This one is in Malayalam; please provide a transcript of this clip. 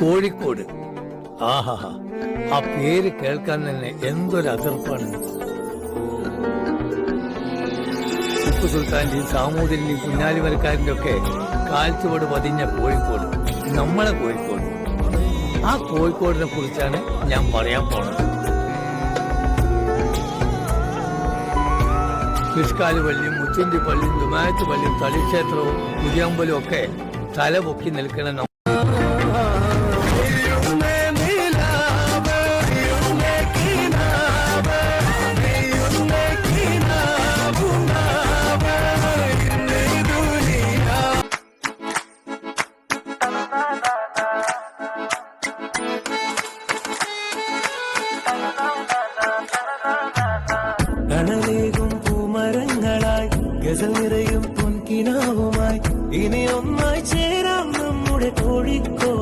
കോഴിക്കോട്. ആഹാ, ആ പേര് കേൾക്കാൻ തന്നെ എന്തൊരു അതിർപ്പാണ്. ടിപ്പു സുൽത്താന്റെയും സാമൂതിരിന്റെയും കുഞ്ഞാലിമരക്കാരന്റെ ഒക്കെ കാൽച്ചുവട് പതിഞ്ഞ കോഴിക്കോട്, നമ്മളെ കോഴിക്കോട്. ആ കോഴിക്കോടിനെ കുറിച്ചാണ് ഞാൻ പറയാൻ പോണത്. കിഷ്കാല് പള്ളിയും മുച്ചുണ്ടി പള്ളിയും ദുമായത്ത് പള്ളിയും തളിക്ഷേത്രവും പുതിയമ്പലും ഒക്കെ തല പൊക്കി നിൽക്കണ കണലേകും പൂമരങ്ങളായി ഗസൽ നിറയും പൊൻകിനാ